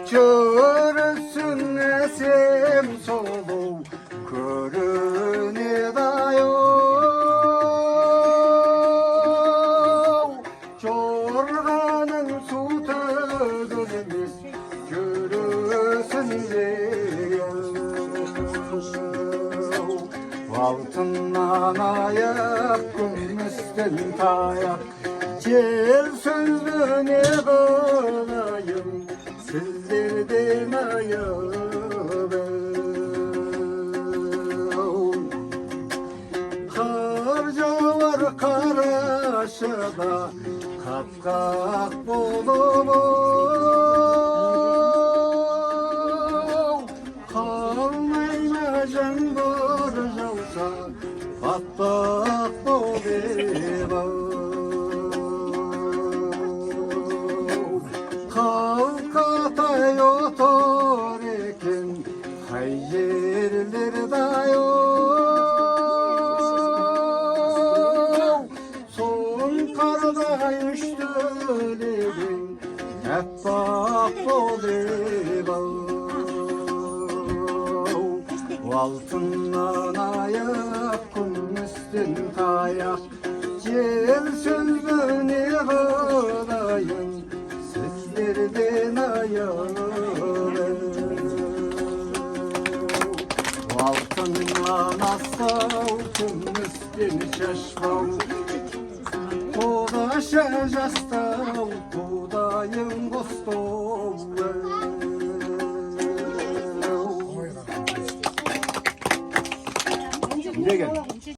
Körüsün esem solu körünüdayo Çorganın su tözülmüş körüsün diyor Altından ayak kumüsten tayak Çel sözlüğüne kalayım Sizlerden ayağı Harca var karaşada Katkak bulup Kalmayacağım borcavsa Battak bulup Kalkatay otur eken Hayırlerde yok Son karda üçtülerin Hep bak olup Altından ayak kum üstün kayak Gel sözlüğüne kalayım Sizlerden ayağı Altından asal kum üstün şaşmav Kodaşa jastav kodayım gostov Ne gel?